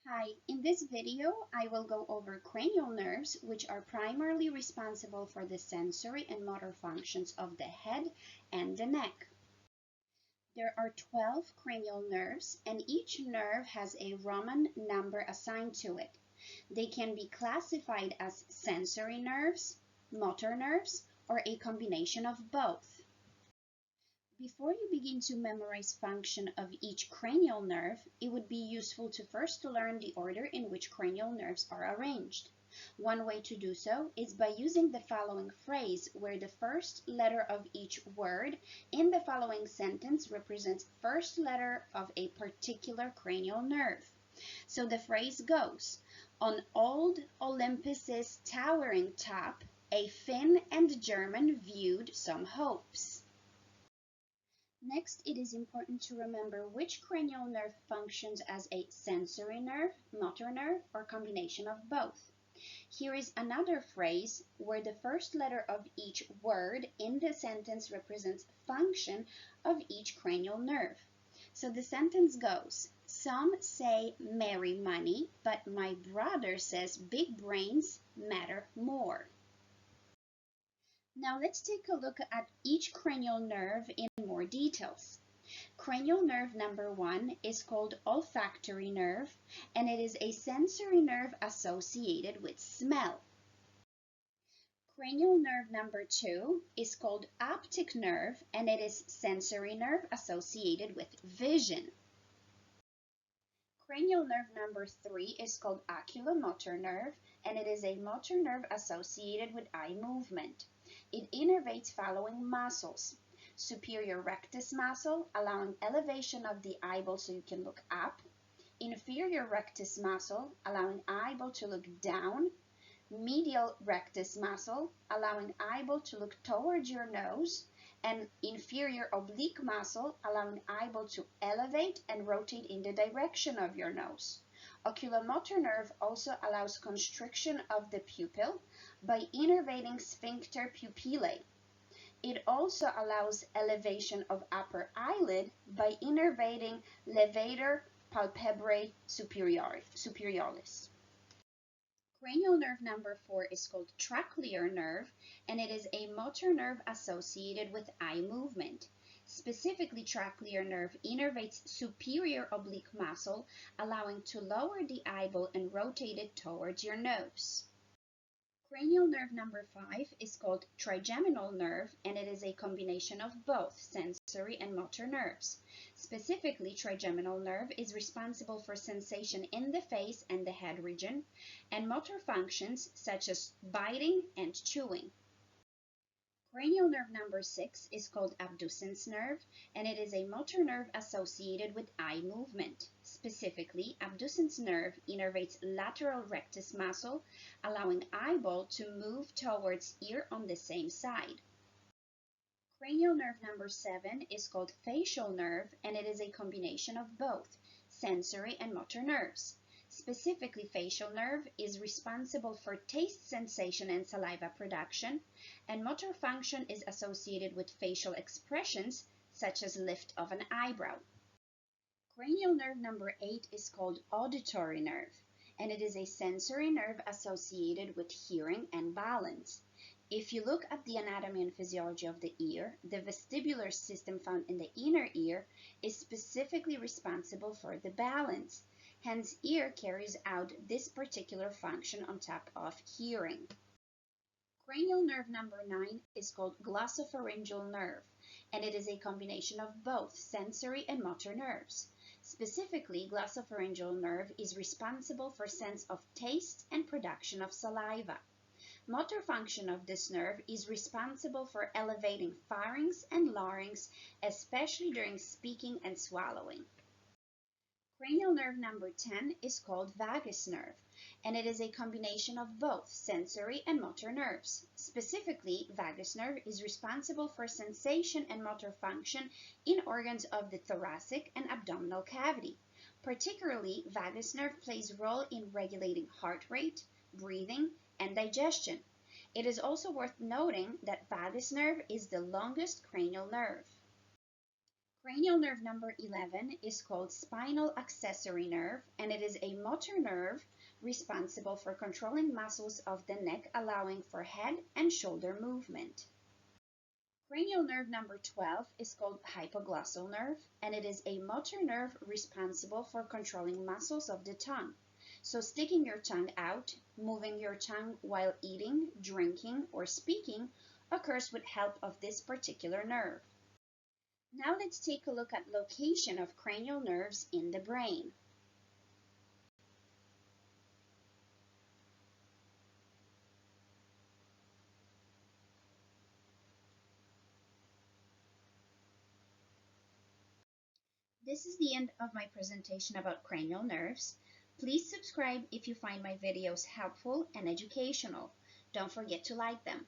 Hi, in this video, I will go over cranial nerves, which are primarily responsible for the sensory and motor functions of the head and the neck. There are 12 cranial nerves, and each nerve has a Roman number assigned to it. They can be classified as sensory nerves, motor nerves, or a combination of both. Before you begin to memorize function of each cranial nerve, it would be useful to first learn the order in which cranial nerves are arranged. One way to do so is by using the following phrase where the first letter of each word in the following sentence represents first letter of a particular cranial nerve. So the phrase goes, "On old Olympus's towering top, a Finn and German viewed some hopes." Next, it is important to remember which cranial nerve functions as a sensory nerve, motor nerve, or combination of both. Here is another phrase where the first letter of each word in the sentence represents function of each cranial nerve. So the sentence goes, "Some say marry money, but my brother says big brains matter more." Now let's take a look at each cranial nerve in more details. Cranial nerve number 1 is called olfactory nerve, and it is a sensory nerve associated with smell. Cranial nerve number 2 is called optic nerve, and it is sensory nerve associated with vision. Cranial nerve number 3 is called oculomotor nerve, and it is a motor nerve associated with eye movement. It innervates following muscles: superior rectus muscle, allowing elevation of the eyeball so you can look up; inferior rectus muscle, allowing eyeball to look down; medial rectus muscle, allowing eyeball to look towards your nose; and inferior oblique muscle, allowing eyeball to elevate and rotate in the direction of your nose. Oculomotor nerve also allows constriction of the pupil by innervating sphincter pupillae. It also allows elevation of upper eyelid by innervating levator palpebrae superiorlis. Cranial nerve number 4 is called trochlear nerve, and it is a motor nerve associated with eye movement. Specifically, trochlear nerve innervates superior oblique muscle, allowing to lower the eyeball and rotate it towards your nose. Cranial nerve number 5 is called trigeminal nerve, and it is a combination of both sensory and motor nerves. Specifically, trigeminal nerve is responsible for sensation in the face and the head region, and motor functions such as biting and chewing. Cranial nerve number 6 is called abducens nerve, and it is a motor nerve associated with eye movement. Specifically, abducens nerve innervates lateral rectus muscle, allowing eyeball to move towards ear on the same side. Cranial nerve number 7 is called facial nerve, and it is a combination of both sensory and motor nerves. Specifically, facial nerve is responsible for taste sensation and saliva production, and motor function is associated with facial expressions such as lift of an eyebrow. Cranial nerve number 8 is called auditory nerve, and it is a sensory nerve associated with hearing and balance. If you look at the anatomy and physiology of the ear, the vestibular system found in the inner ear is specifically responsible for the balance. Hence, ear carries out this particular function on top of hearing. Cranial nerve number 9 is called glossopharyngeal nerve, and it is a combination of both sensory and motor nerves. Specifically, glossopharyngeal nerve is responsible for sense of taste and production of saliva. Motor function of this nerve is responsible for elevating pharynx and larynx, especially during speaking and swallowing. Cranial nerve number 10 is called vagus nerve, and it is a combination of both sensory and motor nerves. Specifically, vagus nerve is responsible for sensation and motor function in organs of the thoracic and abdominal cavity. Particularly, vagus nerve plays a role in regulating heart rate, breathing, and digestion. It is also worth noting that vagus nerve is the longest cranial nerve. Cranial nerve number 11 is called spinal accessory nerve, and it is a motor nerve responsible for controlling muscles of the neck, allowing for head and shoulder movement. Cranial nerve number 12 is called hypoglossal nerve, and it is a motor nerve responsible for controlling muscles of the tongue. So sticking your tongue out, moving your tongue while eating, drinking, or speaking occurs with help of this particular nerve. Now let's take a look at location of cranial nerves in the brain. This is the end of my presentation about cranial nerves. Please subscribe if you find my videos helpful and educational. Don't forget to like them.